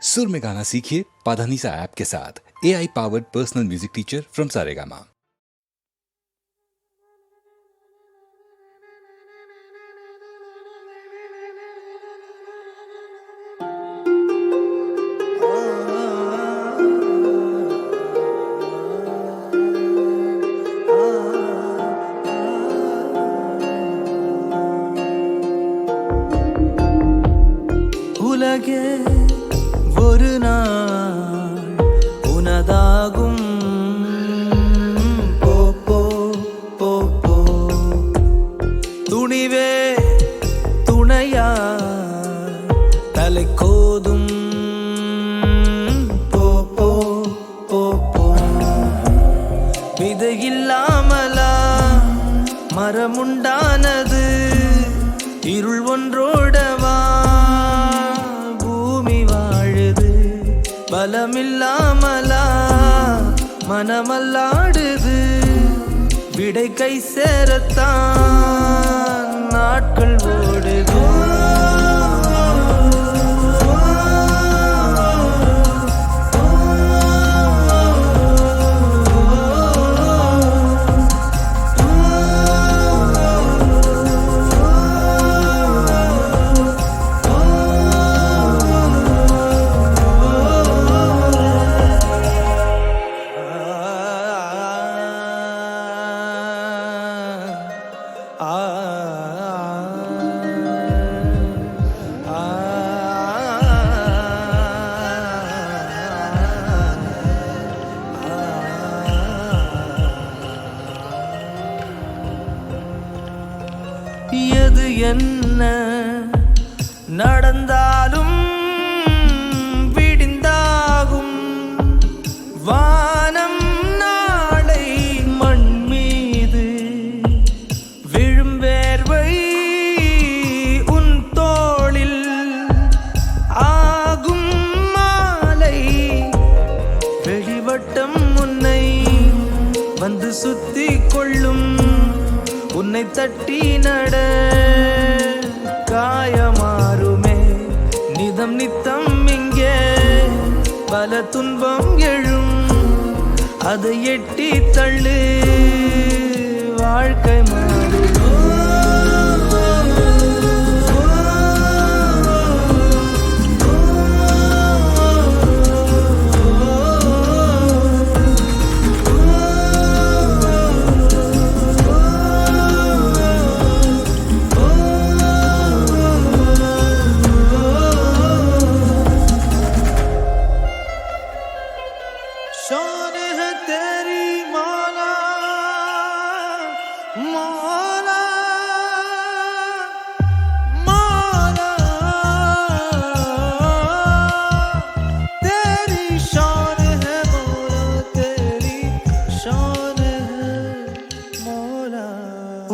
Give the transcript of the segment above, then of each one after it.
सुर में गाना सीखिए पाधानीसा ऐप के साथ। AI powered personal music teacher from Saregama. உலகே ஒரு நாள் உனதாகும். போ போ போ போ துணிவே துணையா தலை கோதும். போ போ போ போ விதை இல்லாமலா மரமுண்டானது? இருள் ஒன்றோடவா பலமில்லாமலா மனமல்லாடுது? விடை கை சேரத்தான் நாட்கள் ஓடுது. எது என்ன நடந்தாலும் விடிந்தாகும். வானம் நாளை மண் மீது விழும் வேர்வை உன் தோளில் ஆகும். மாலை வெளிவட்டம் உன்னை வந்து சுத்தி கொள்ளும். உன்னை தட்டி நட காயமாறுமே நிதம் நித்தம். இங்கே பல துன்பம் எழும், அதை எட்டி தள்ளு வாழ்க்கை மாறும்.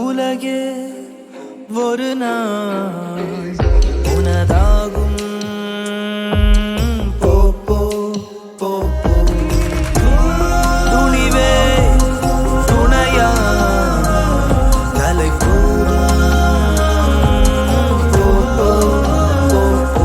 உலகே ஒரு நாள் உனதாகும். போ போ போ போ துணிவே துணையா தலை கோதும். போ போ போ போ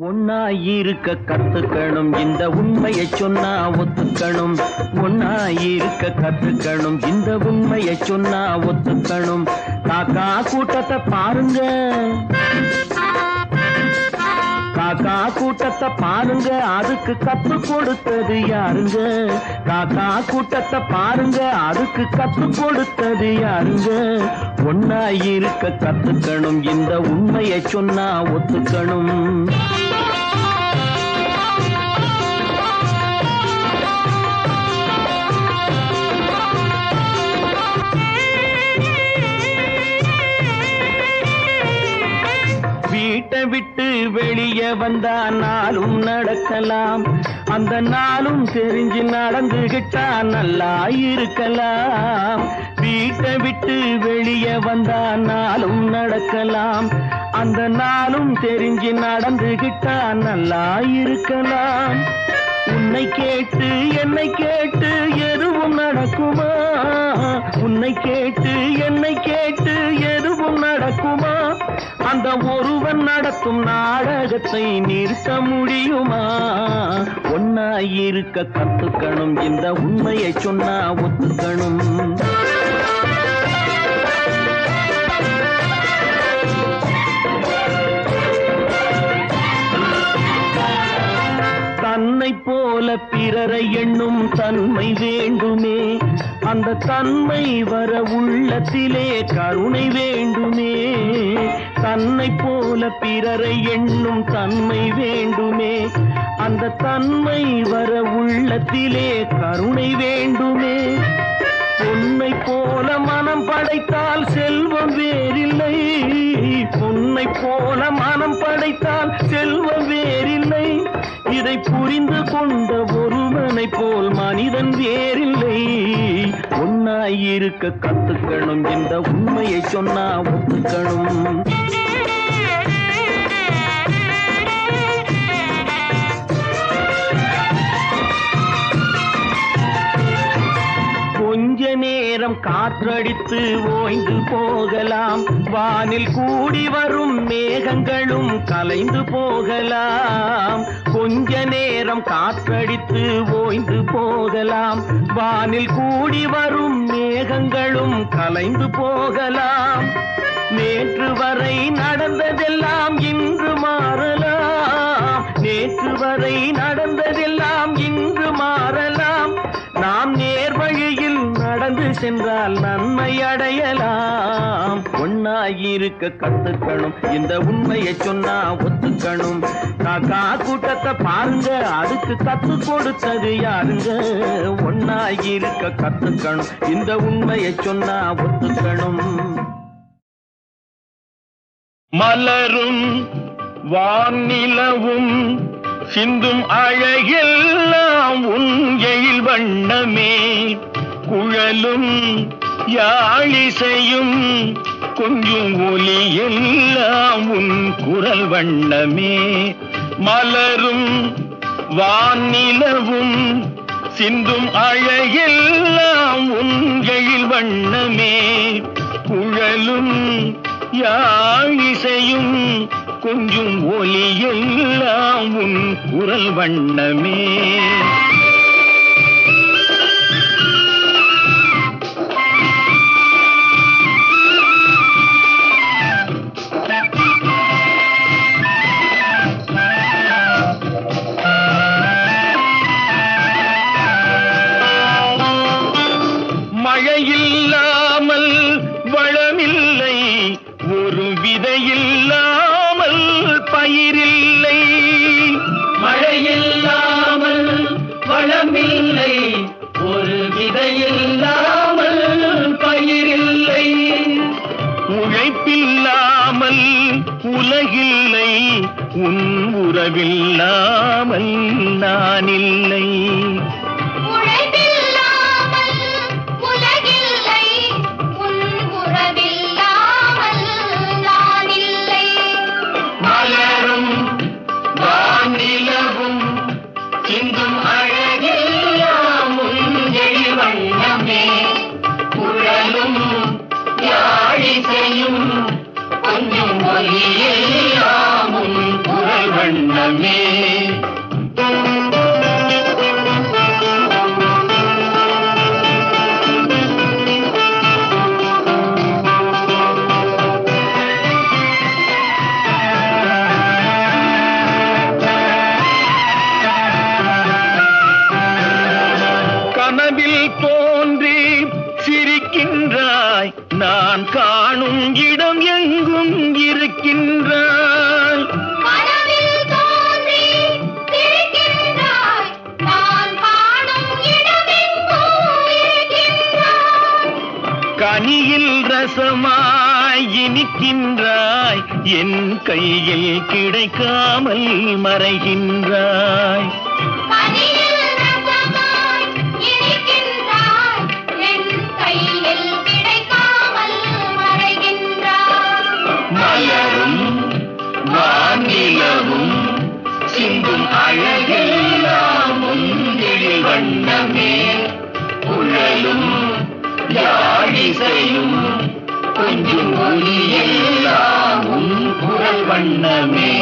ஒன்னாயிருக்க கத்துக்கணும், இந்த உண்மையை சொன்னா ஒத்துக்கணும். ஒன்னாயிருக்க கத்துக்கணும், இந்த உண்மையை சொன்னா ஒத்துக்கணும். காக்கா கூட்டத்தை பாருங்க, காக்கா கூட்டத்தை பாருங்க, அதுக்கு கத்து கொடுத்தது யாருங்க? காக்கா கூட்டத்தை பாருங்க, அதுக்கு கத்து கொடுத்தது யாருங்க? ஒன்னாயிருக்க கத்துக்கணும், இந்த உண்மையை சொன்னா ஒத்துக்கணும். வீட்டை விட்டு வெளியே வந்தா நாளும் நடக்கலாம், அந்த நாளும் தெரிஞ்சு நடந்துகிட்டா நல்லா இருக்கலாம். வீட்டை விட்டு வெளியே வந்தா நாளும் நடக்கலாம், அந்த நாளும் தெரிஞ்சு நடந்துகிட்டா நல்லா இருக்கலாம். உன்னை கேட்டு என்னை கேட்டு எதுவும் நடக்குமா? உன்னை கேட்டு என்னை கேட்டு எதுவும் நடக்குமா? அந்த ஒருவன் நடத்தும் நாடகத்தை நிறுத்த முடியுமா? ஒன்னாயிருக்க கத்துக்கணும், இந்த உண்மையை சொன்னா ஒத்துக்கணும். தன்னை போல பிறரை எண்ணும் தன்மை வேண்டுமே, அந்த தன்மை வர உள்ளத்திலே கருணை வேண்டுமே. தன்னை போல பிறரை எண்ணும் தன்மை வேண்டுமே, அந்த தன்மை வர உள்ளத்திலே கருணை வேண்டுமே. பொன்னை போல மனம் படைத்தால் செல்வம் வேறில்லை, பொன்னை போல மனம் படைத்தால் செல்வம் வேறில்லை. இதை புரிந்து கொண்ட ஒருவனை போல் மனிதன் வேறில்லை. ஒன்னாயிருக்க கத்துக்கணும், இந்த உண்மையை சொன்னா ஒத்துக்கணும். கொஞ்ச நேரம் காற்றடித்து ஓய்ந்து போகலாம், வானில் கூடி வரும் மேகங்களும் கலைந்து போகலாம். கொஞ்ச நேரம் காற்றடித்து ஓய்ந்து போகலாம், வானில் கூடி வரும் மேகங்களும் கலைந்து போகலாம். நேற்று வரை நடந்ததெல்லாம் இன்று மாறலாம், நேற்று வரை நடந்ததெல்லாம் இன்று மாறலாம். நாம் நேர்வழியில் நடந்து சென்றால் நன்மை அடையலாம். ஒன்னாயிருக்க கத்துக்கணும், இந்த உண்மையை சொன்னா ஒத்துக்கணும். காக்கா கூட்டத்தை பாருங்க, அதுக்கு கத்து கொடுத்தது யாருங்க? ஒன்னாயிருக்க கத்துக்கணும், இந்த உண்மையை சொன்னா ஒத்துக்கணும். மலரும் வானிலவும் சிந்தும் அழகெல்லாம் உன் எழில் வண்ணமே, குழலும் யாழிசையும் கொஞ்சும் ஒலி எல்லாம் உன் குரல் வண்ணமே. மலரும் வானிலவும் சிந்தும் அழகெல்லாம் உன் எழில் வண்ணமே, குழலும் யாழிசையும் கொஞ்சும் ஒலி எல்லாம் உன் குரல் வண்ணமே. மழையில்லாமல் வளமில்லை, ஒரு விதையில்லாமல் பயிரில்லை. மழையில்லாமல் வளமில்லை, ஒரு விதையில்லாமல் பயிரில்லை. உழைப்பில்லாமல் உலகில்லை, உன் உறவில்லாமல் நான் இல்லை. கொஞ்சம் ஒலியெல்லாம் உன் குரல் வண்ணமே. கனவில் தோன்றி சிரிக்கின்றாய், நான் காணும் இடம் எங்கும் இருக்கின்றாய். கனவில் தோன்றி சிரிக்கின்றாய், நான் காணும் இடம் எங்கும் இருக்கின்றாய். கனியில் ரசமாய் இனிக்கின்றாய், என் கையில் கிடைக்காமல் மறைகின்றாய். கனியில் ரசமாய் இனிக்கின்றாய், என் கையில் கிடைக்காமல் எல்லாம் முந்திரி வண்ணமே குழலும் யாழிசையும் கொஞ்சம் ஒலி எல்லாம் உன் குரல் வண்ணமே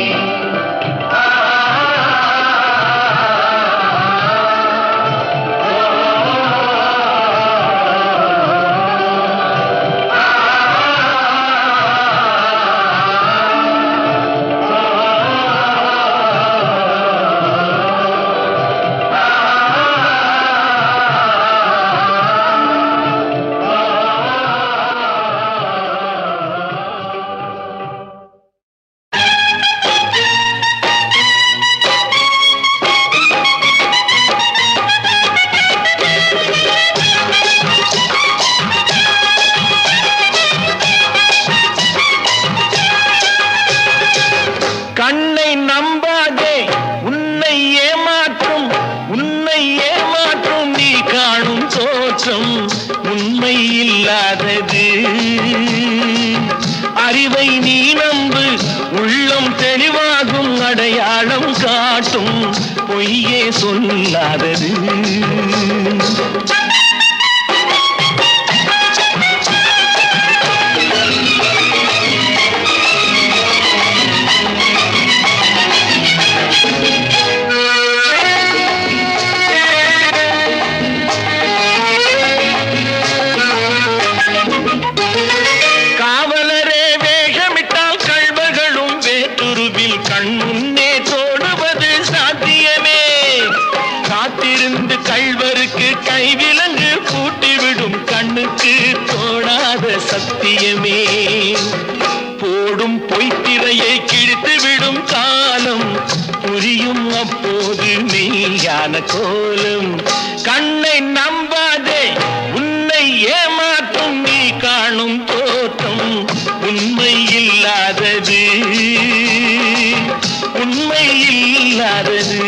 அறிவை நீ நம்பு உள்ளம் தெளிவாகும் அடையாளம் காட்டும் பொய்யே சொல்லாதது கைவிலங்கு பூட்டிவிடும் கண்ணுக்கு தோணாத சத்தியமே போடும் பொய்த்திரையை கிழித்துவிடும் காலம் புரியும் அப்போது மெய்யான கோலம் கண்ணை நம்பாதே உன்னை ஏமாற்றும் நீ காணும் தோற்றம் உண்மை இல்லாதது உண்மை இல்லாதது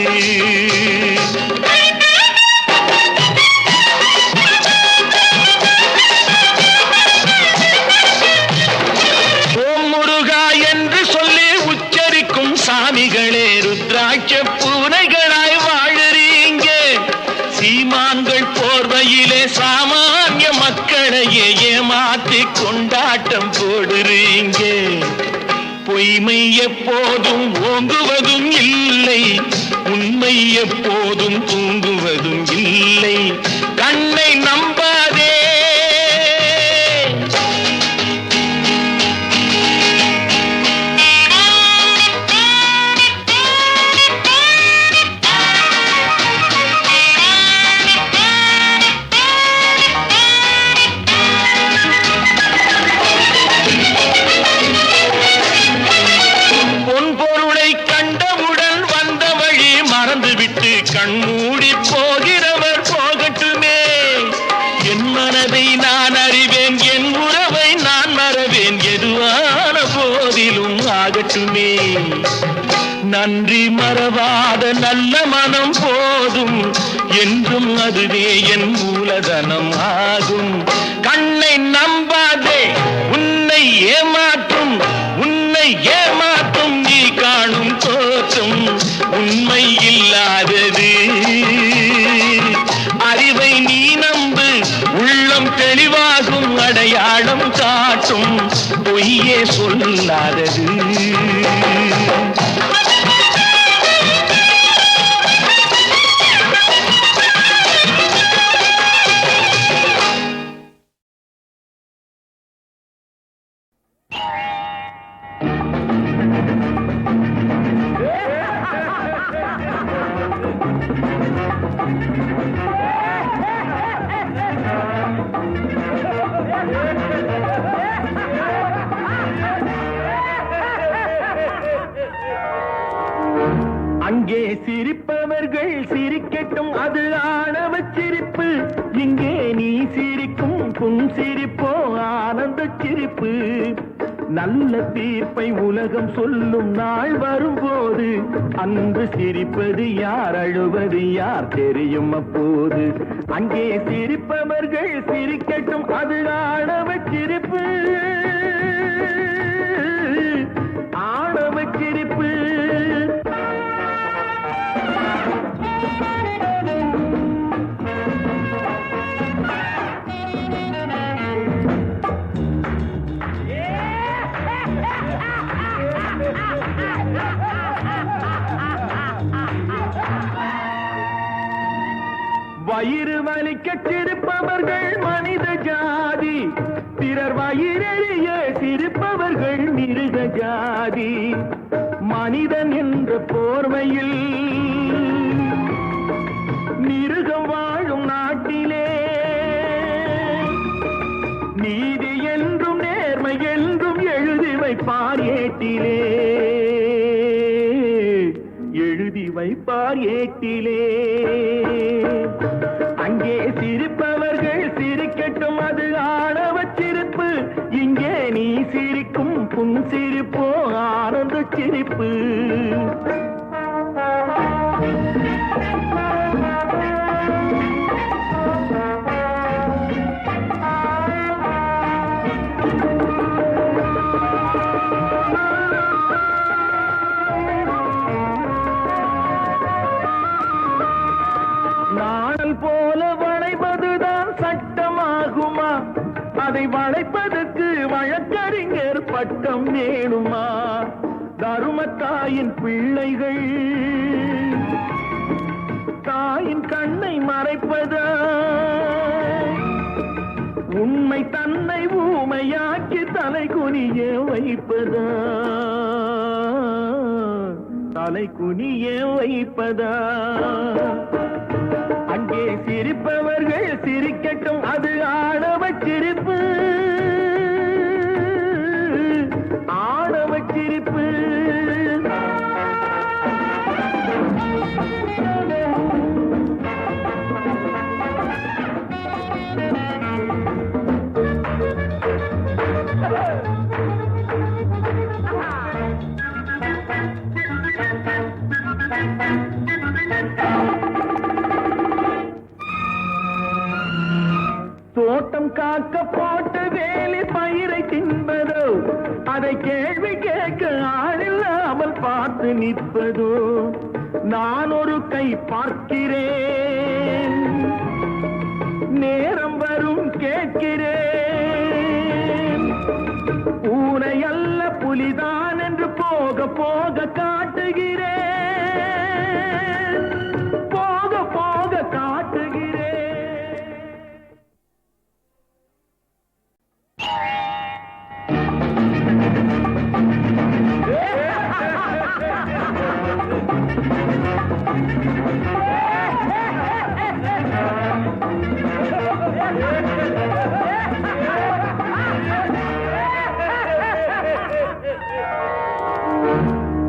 சாமிகளே ருத்ராட்ச பூனைகளாய் வாழறீங்க சீமான்கள் போர்வையிலே சாமானிய மக்களையே ஏமாற்றி கொண்டாட்டம் போடுறீங்க பொய்மை எப்போதும் ஓங்குவதும் இல்லை உண்மை எப்போதும் தூங்குவதும் இல்லை கண்ணை நம்பாதே கண்மூடி போகிறவர் போகட்டுமே என் மனதை நான் அறிவேன் என் உறவை நான் மறவேன் எதுவான போதிலும் ஆகட்டுமே நன்றி மறவாத நல்ல மனம் போதும் என்றும் அதுவே என் மூலதனம் ஆகும் கண்ணை நம்பாதே உன்னை ஏமாற்றும் நீ காணும் தோற்றம் உண்மை இல்லாதது அறிவை நீ நம்பு உள்ளம் தெளிவாகும் அடையாளம் காட்டும் பொய்யே சொல்லாதது அங்கே சிரிப்பவர்கள் சிரிக்கட்டும் அது ஆணவச் சிரிப்பு இங்கே நீ சிரிக்கும் புன் சிரிப்போ ஆனந்த சிரிப்பு நல்ல தீர்ப்பை உலகம் சொல்லும் நாள் வரும்போது அன்று சிரிப்பது யார் அழுவது யார் தெரியும் அப்போது அங்கே சிரிப்பவர்கள் சிரிக்கட்டும் அது ஆணவச் சிரிப்பு ஆணவச் சிரிப்பு வயிறு வலிக்க சிரிப்பவர்கள் மனித ஜாதி, பிறர் வயிறெறிய சிரிப்பவர்கள் மிருக ஜாதி. மனிதன் என்ற போர்வையில் மிருகம் வாழும் நாட்டிலே நீதி என்றும் நேர்மை என்றும் எழுதி வைப்பார் ஏட்டிலே, எழுதி வைப்பார் ஏட்டிலே. அங்கே சிரிப்பவர்கள் சிரிக்கட்டும், அது ஆணவச் சிரிப்பு. இங்கே நீ சிரிக்கும் புன் சிரிப்போ ஆனந்த சிரிப்பு. போல வளைப்பதுதான் சட்டமாகுமா? அதை வளைப்பதற்கு வழக்கறிஞர் பட்டம் வேணுமா? தருமத்தாயின் பிள்ளைகள் தாயின் கண்ணை மறைப்பதா? உண்மை தன்னை ஊமையாக்கி தலை குனிய வைப்பதா? தலை குனிய வைப்பதா? அங்கே சிரிப்பவர்கள் சிரிக்கட்டும், அது ஆணவச் சிரிப்பு, ஆணவச் சிரிப்பு. தோட்டம் காக்க போட்ட வேலி பயிரை தின்பதோ, அதை கேள்வி கேட்க ஆளில்லாமல் பார்த்து நிற்பதோ? நான் ஒரு கை பார்க்கிறேன், நேரம் வரும் கேட்கிறேன். பூனை அல்ல புலிதான் என்று போக போக காட்டுகிறேன், போக போக காட்டுகிறேன்.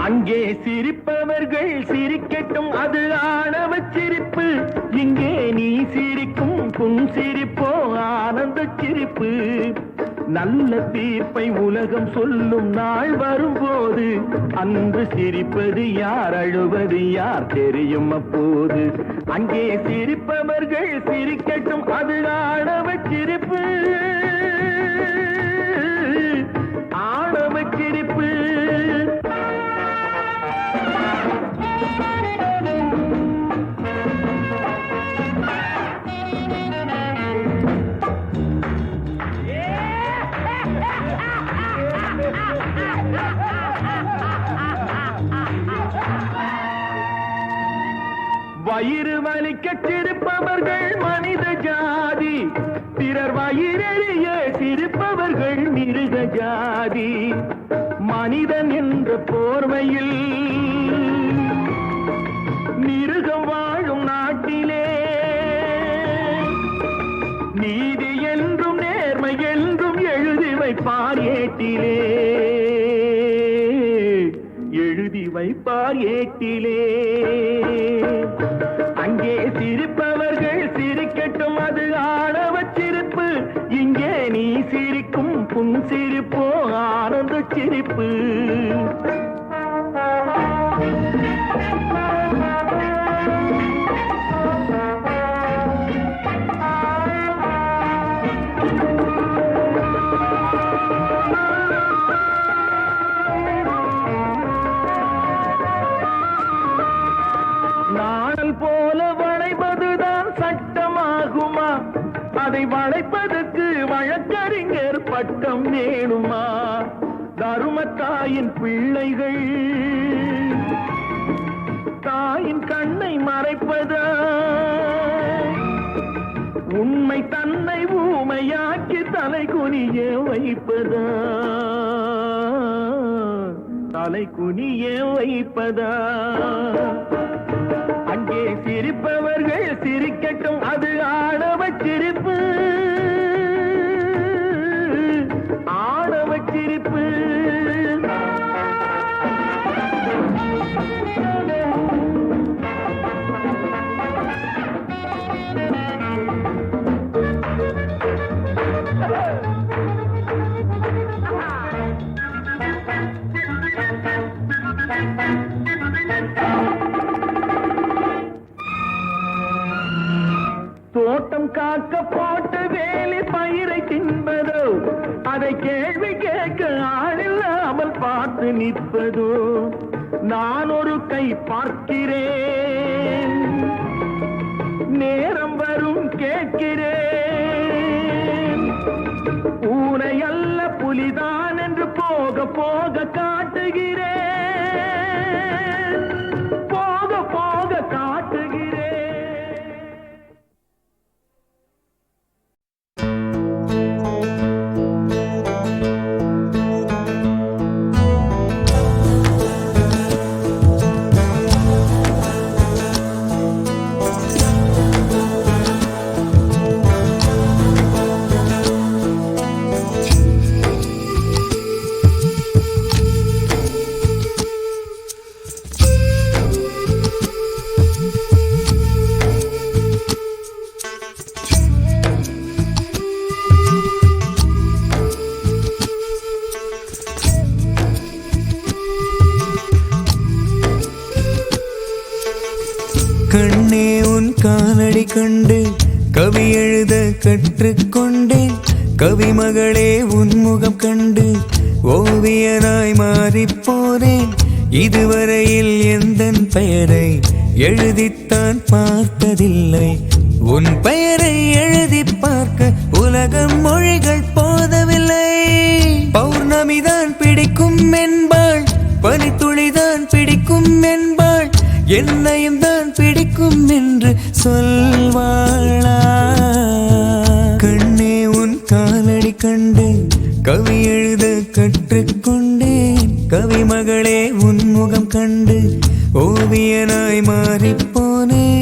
அங்கே சிரிப்பவர்கள் சிரிக்கட்டும், அது ஆணவச் சிரிப்பு. இங்கே நீ சிரிக்கும் புன் சிரிப்போ ஆனந்த சிரிப்பு. நல்ல தீர்ப்பை உலகம் சொல்லும் நாள் வரும்போது அன்று சிரிப்பது யார், அழுவது யார் தெரியும் அப்போது. அங்கே சிரிப்பவர்கள் சிரிக்கட்டும், அது ஆணவச் சிரிப்பு, ஆணவச் சிரிப்பு. வயிறு வலிக்க சிரிப்பவர்கள் மனித ஜாதி, பிறர் வயிறெறிய சிரிப்பவர்கள் மிருக ஜாதி. மனிதன் என்ற போர்வையில் மிருகம் வாழும் நாட்டிலே நீதி என்றும் நேர்மை என்றும் எழுதி வைப்பார் ஏட்டிலே, எழுதி வைப்பார் ஏட்டிலே. அங்கே சிரிப்பவர்கள் சிரிக்கட்டும், அது ஆணவச் சிரிப்பு. இங்கே நீ சிரிக்கும் புன் சிரிப்போ ஆனந்த சிரிப்பு. நாணல் போல வளைப்பதுதான் சட்டமாகுமா? அதை வளைப்பதற்கு வழக்கறிஞர் பட்டம் வேணுமா? தருமத்தாயின் பிள்ளைகள் தாயின் கண்ணை மறைப்பதா? உண்மை தன்னை ஊமையாக்கி தலை குனிய வைப்பதா, தலை குனிய வைப்பதா? அங்கே சிரிப்பவர்கள் சிரிக்கட்டும், அது ஆணவச் சிரிப்பு, ஆணவச் சிரிப்பு. தோட்டம் காக்க போட்டு வேலி பயிரை தின்பதோ, அதை கேள்வி கேட்க ஆளில்லாமல் பார்த்து நிற்பதோ? நான் ஒரு கை பார்க்கிறேன், நேரம் வரும் கேட்கிறேன். பூனை அல்ல புலிதான் என்று போக போக காட்டுகிறேன், போக போக காட்டுகிறேன். கண்ணே உன் காலடி கண்டு கவி எழுத கற்றுக்கொண்டேன். கவிமகளே உன் முகம் கண்டு ஓவியனாய் மாறிப்போனேன். இதுவரையில் எந்தன் பெயரை எழுதித்தான் பார்த்ததில்லை. உன் பெயரை எழுதி பார்க்க உலகம் மொழிகள் போதவில்லை. பௌர்ணமிதான் பிடிக்கும் என்பாள், பனித்துளிதான் பிடிக்கும் என்பாள், என்னையும் தான் பிடிக்கும் என்று சொல்வாளா? கண்ணே உன் காலடி கண்டு கவி எழுத கற்றுக்கொண்டேன். கவிமகளே உன் முகம் கண்டு ஓவியனாய் மாறிப்போனேன்.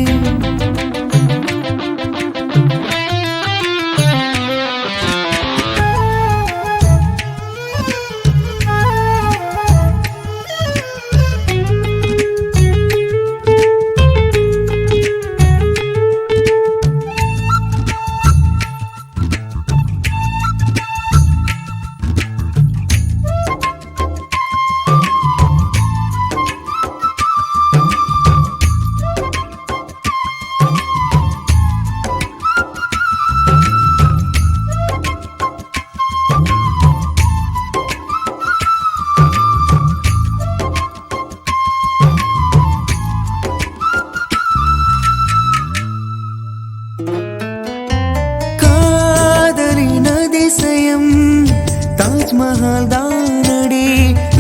தாஜ்மஹால் தானடி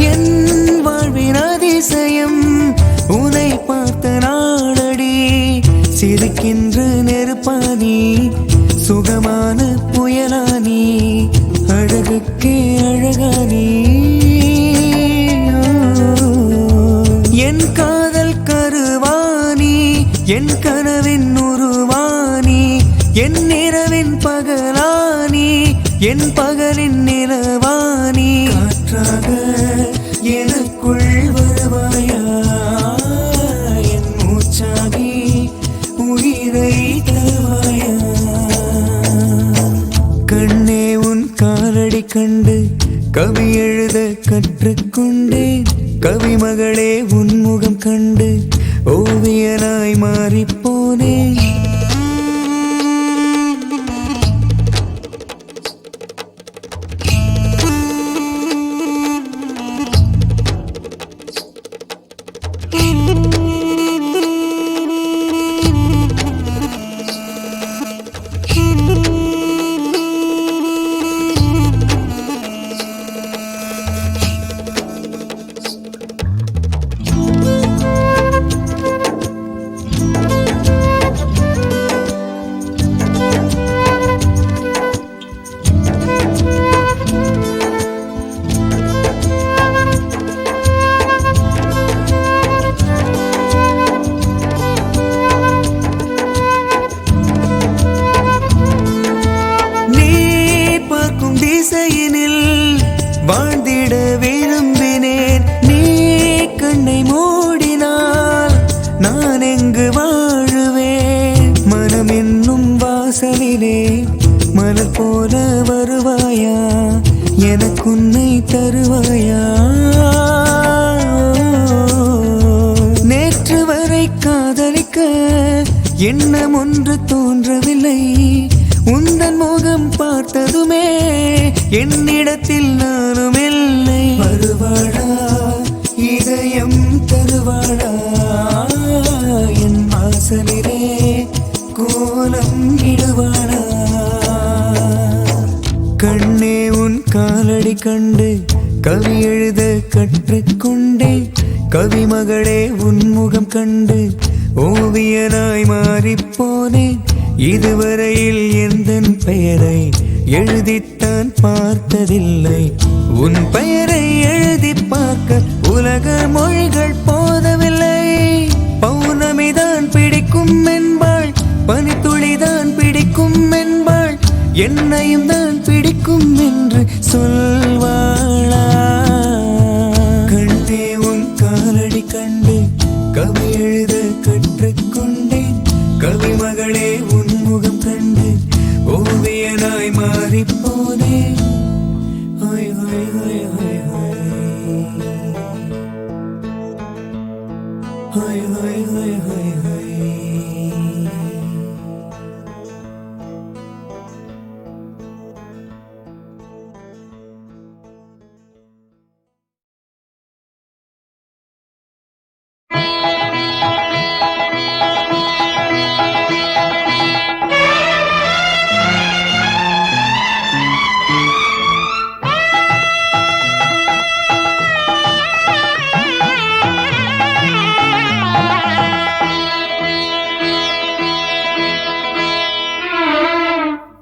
என் வாழ்வின் அதிசயம். உனை பார்த்த நாளடி சிரிக்கின்ற நெருப்பானி, சுகமான புயலானி, அழகுக்கே அழகானி. என் காதல் கருவானி, என் கனவின் உருவானி, என் இரவின் பகலானி, என் பகலின் நிலவானி. காற்றாக எனக்குள் வருவாயா, என் மூச்சாகி உயிரை தருவாயா? கண்ணே உன் காலடி கண்டு கவி எழுத கற்றுக்கொண்டேன். கவிமகளே உன் முகம் கண்டு ஓவியனாய் மாறிப்போனேன். எனக்குன்னை தருவாயா? நேற்று வரை காதலிக்க எண்ணம் ஒன்று தோன்றவில்லை. உந்தன் முகம் பார்த்ததுமே என்னிடத்தில் நானும் இல்லை. வருவாளா இதயம் தருவாளா? என் வாசலிலே கோலம் இடுவாளா? கண்ணே உன் காலடி கண்டு கவி எழுத கற்றுக்கொண்டேன். கவிமகளே உன் முகம் கண்டு ஓவியனாய் மாறிப்போனேன். இதுவரையில் எந்தன் பெயரை எழுதித்தான் பார்த்ததில்லை. உன் பெயரை எழுதி பார்க்க உலக மொழிகள் போதவில்லை. பௌர்ணமிதான் பிடிக்கும் என்பாள், பனித்துளிதான் பிடிக்கும் என்பாள், என்னையும் தான் பிடிக்கும் என்று சொல்வாளா? கண்டே உன் காலடி கண்டு கவி எழுத கற்றுக்கொண்டேன். கவிமகளே உன் முகம் கண்டு ஓவியனாய் மாறிப்போனேன். ஹோய் ஹோய் ஹோய் ஹோய் ஹோய் ஹோய் ஹோய் ஹோய் ஹோய்.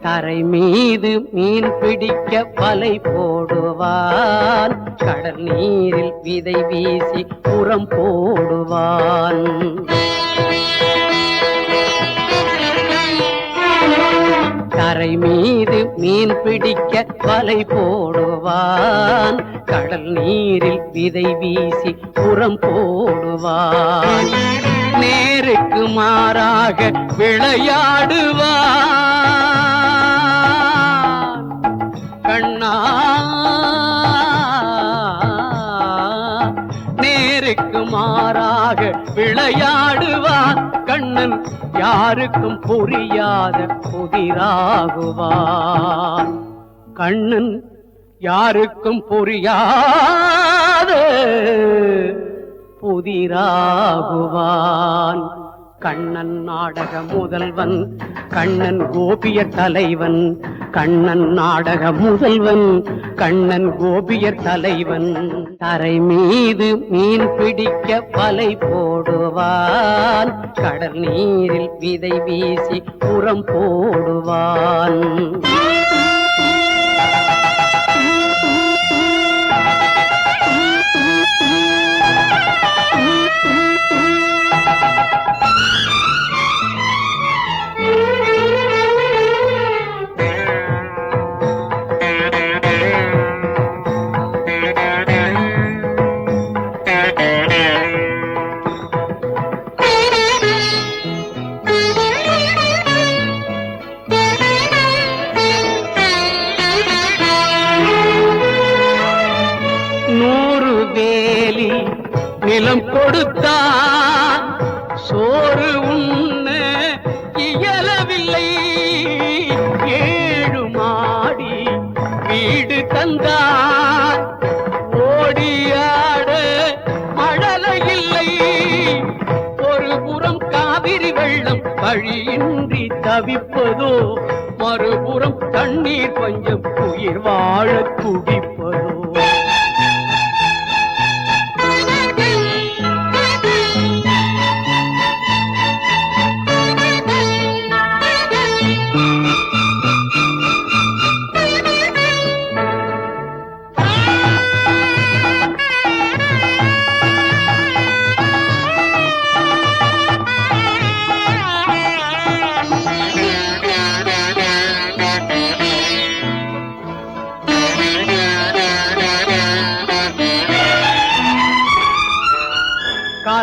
கரை மீது மீன் பிடிக்க வலை போடுவான், கடல் நீரில் விதை வீசி உரம் போடுவான். கரை மீது மீன் பிடிக்க வலை போடுவான், கடல் நீரில் விதை வீசி உரம் போடுவான். நேருக்கு மாறாக விளையாடுவான் கண்ணா. நேருக்கு மாறாக விளையாடுவான் கண்ணன். யாருக்கும் புரியாத புதிராகுவான் கண்ணன். யாருக்கும் புரியாத புதிராகுவான். கண்ணன் நாடக முதல்வன், கண்ணன் கோபியர் தலைவன். கண்ணன் நாடக முதல்வன், கண்ணன் கோபியர் தலைவன். தரை மீது மீன் பிடிக்க வலை போடுவான், கடல் நீரில் விதை வீசி உரம் போடுவான். நிலம் கொடுத்தான், சோறு உண்ண இயலவில்லை. ஏழு மாடி வீடு தந்தான், ஓடியாட மழலை இல்லை. ஒரு புறம் காவிரி வெள்ளம் வழியின்றி தவிப்பதோ, மறுபுறம் தண்ணீர் பஞ்சம் உயிர் வாழ துடிப்பதோ.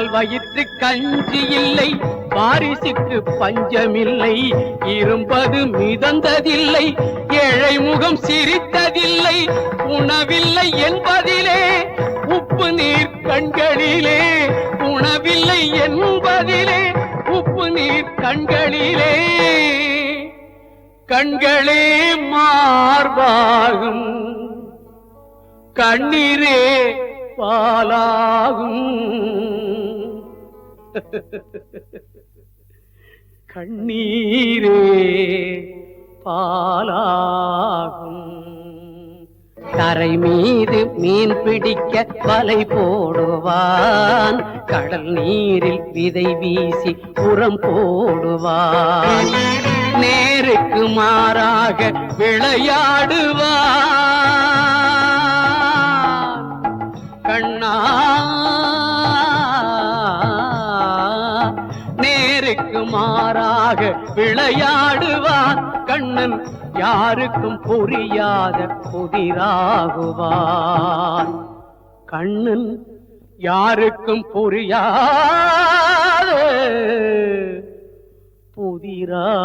கால் வயிற்று கஞ்சி இல்லை, வாரிசுக்கு பஞ்சமில்லை, இரும்பது மிதந்ததில்லை, ஏழை முகம் சிரித்ததில்லை, உணவில்லை என்பதிலே உப்பு நீர் கண்களிலே, உணவில்லை என்பதிலே உப்பு நீர் கண்களிலே, கண்களே மார்பாகும், கண்ணீரே பாலாகும், கண்ணீரே பாலாகும். கரை மீது மீன் பிடிக்க வலை போடுவான், கடல் நீரில் விதை வீசி உரம் போடுவான், நேருக்கு மாறாக விளையாடுவான். கண்ணா நேருக்கு மாறாக விளையாடுவான், கண்ணன் யாருக்கும் புரியாத புதிராகுவான். கண்ணன் யாருக்கும் புரியாத புதிராகுவான்.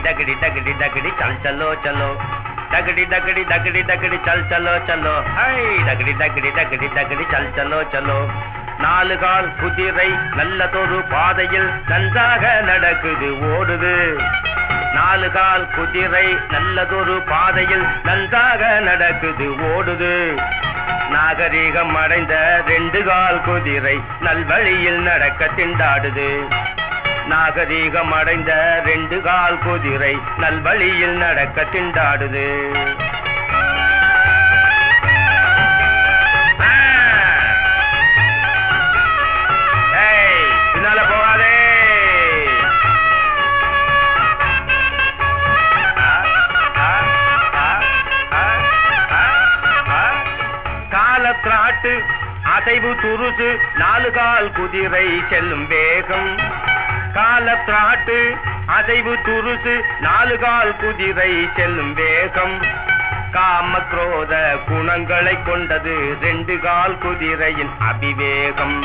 डगड़ी डगड़ी डगड़ी चल चलो चलो, डगड़ी डगड़ी डगड़ी डगड़ी चल चलो चलो, हाय डगड़ी डगड़ी डगड़ी डगड़ी चल चलो चलो. நாலு கால் குதிரை நல்லதொரு பாதையில் நன்றாக நடக்குது ஓடுது. நாலு கால் குதிரை நல்லதொரு பாதையில் நன்றாக நடக்குது ஓடுது. நாகரீகம் அடைந்த ரெண்டு கால் குதிரை நல்வழியில் நடக்க திண்டாடுது. நாகரீகம் அடைந்த ரெண்டு கால் குதிரை நல்வழியில் நடக்க திண்டாடுது. பின்னால போகாதே. காலத்திராட்டு அசைவு துருசு நாலு கால் குதிரை செல்லும் வேகம். காலத்திராட்டு அசைவு துருசு நாலு கால் குதிரை செல்லும் வேகம். காம குரோத குணங்களை கொண்டது ரெண்டு கால் குதிரையின் அபிவேகம்.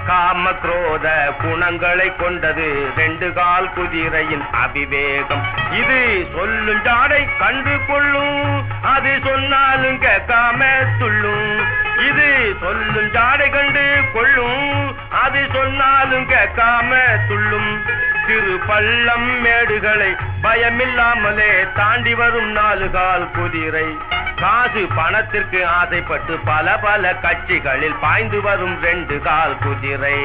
காம குரோத குணங்களை கொண்டது ரெண்டு கால் குதிரையின் அபிவேகம். இது சொல்லும் ஜாடை கண்டு கொள்ளும், அது சொன்னாலும் கேட்காம துள்ளும். இது சொல்லும் ஜாடை கண்டு கொள்ளும், அது சொன்னாலும் கேட்காம துள்ளும். திரு பள்ளம் மேடுகளை பயமில்லாமலே தாண்டி வரும் நாலு கால் குதிரை. காசு பணத்திற்கு ஆசைப்பட்டு பல பல கட்சிகளில் பாய்ந்து வரும் ரெண்டு கால் குதிரை.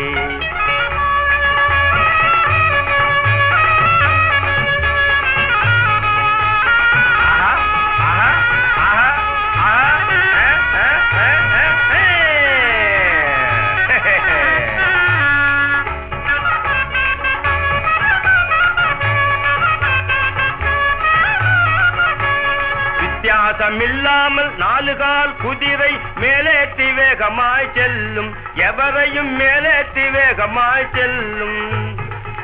வித்தியாசமில்லாமல் நாலு கால் குதிரை மேலேற்றி வேகமாய் செல்லும். எவரையும் மேலேற்றி வேகமாய் செல்லும்.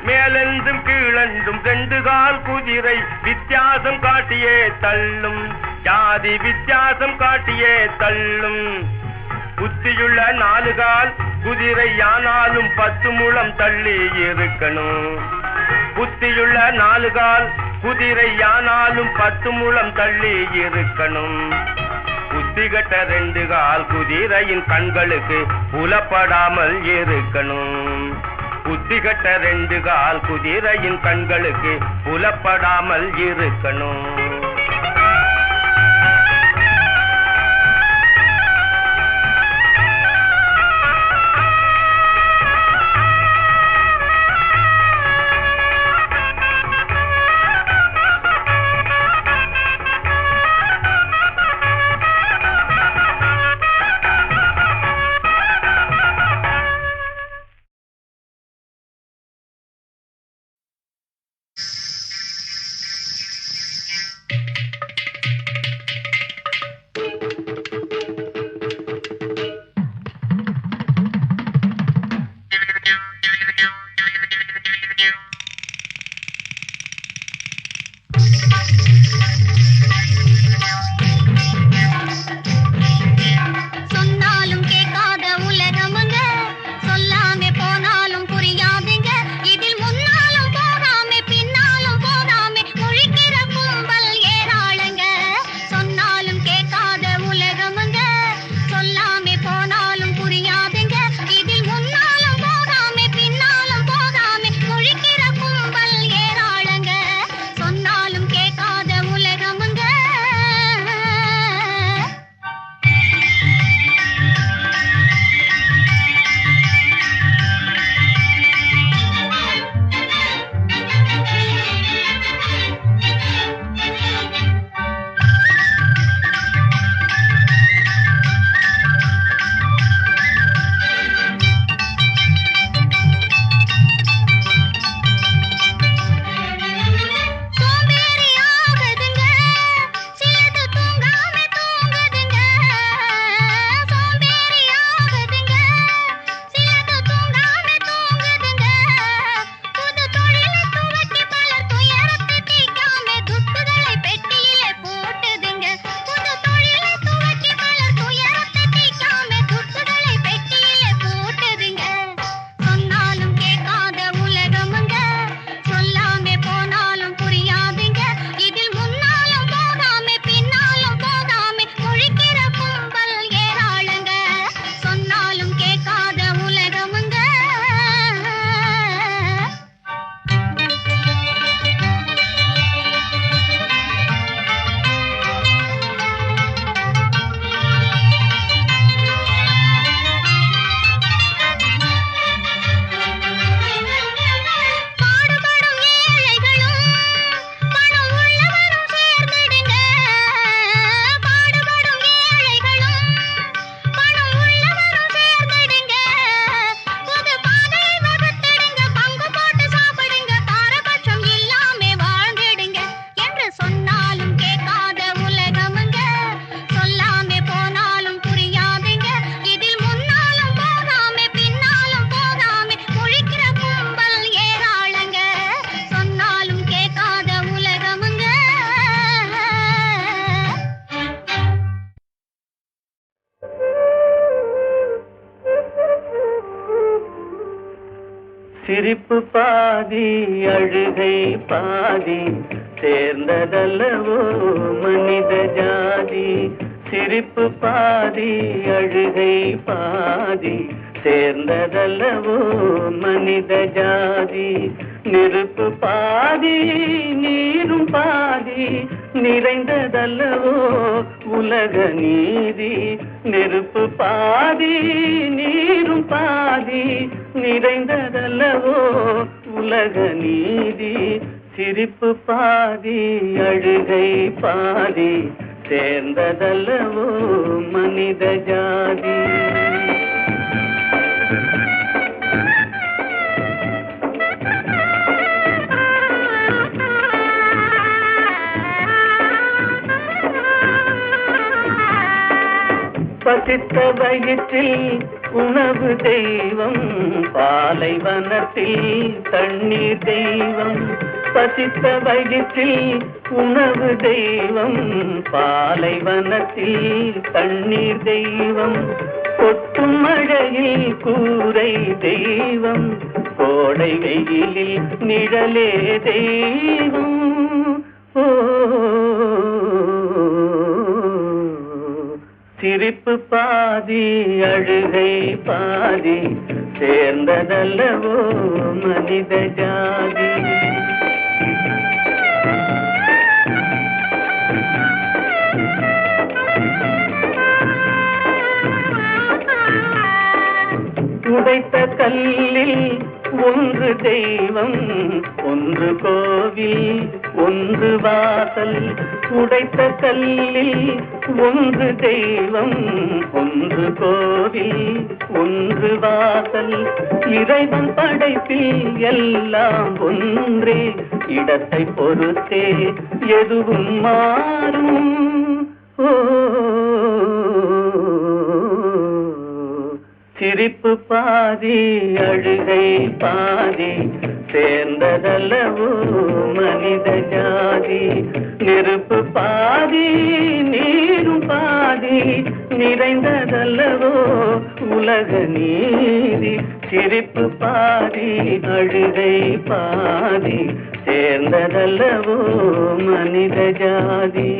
மேலென்றும் கீழென்றும் ரெண்டு கால் குதிரை வித்தியாசம் காட்டியே தள்ளும். ஜாதி வித்தியாசம் காட்டியே தள்ளும். புத்தியுள்ள நாலு கால் குதிரை யானாலும் 10 முழம் தள்ளி இருக்கணும். புத்தியுள்ள நாலு கால் குதிரை யானாலும் 10 முழம் தள்ளி இருக்கணும். புத்திகட்ட ரெண்டு கால் குதிரையின் கண்களுக்கு புலப்படாமல் இருக்கணும். புத்திகட்ட ரெண்டு கால் குதிரையின் கண்களுக்கு புலப்படாமல் இருக்கணும். சிரிப்பு பாதி அழுகை பாதி சேர்ந்ததல்லவோ மனித ஜாதி. சிரிப்பு பாதி அழுகை பாதி சேர்ந்ததல்லவோ மனித ஜாதி. நெருப்பு பாதி நீரும் பாதி நிறைந்ததல்லவோ உலக நீதி. நெருப்பு பாதி நீரும் பாதி நிறைந்ததல்லவோ உலக நீதி. சிரிப்பு பாதி அழுகை பாதி சேர்ந்ததல்லவோ மனித ஜாதி. பசித்த வயிற்றில் உணவு தெய்வம், பாலைவனத்தில் தண்ணீர் தெய்வம். பசித்த வயிற்றில் உணவு தெய்வம், பாலைவனத்தில் தண்ணீர் தெய்வம். கொட்டும் மழையில் கூரை தெய்வம், கோடை வெயிலில் நிழலே தெய்வம். ஓ சிரிப்பு பாதி அழுகை பாதி சேர்ந்ததல்லவோ மனித ஜாதி. உடைத்த கல்லில் ஒன்று தெய்வம், ஒன்று கோவில், ஒன்று வாசல். உடைத்த கல்லில் ஒன்று தெய்வம், ஒன்று கோவில், ஒன்று வாசல். இறைவன் படைப்பில் எல்லாம் ஒன்றே, இடத்தை பொறுத்தே எதுவும் மாறும். ஓ சிரிப்பு பாதி அழுகை பாதி சேர்ந்ததல்லவோ மனித ஜாதி. நெருப்பு பாதி நீரும் பாதி நிறைந்ததல்லவோ உலக நீதி. சிரிப்பு பாதி அழுகை பாதி சேர்ந்ததல்லவோ மனித ஜாதி.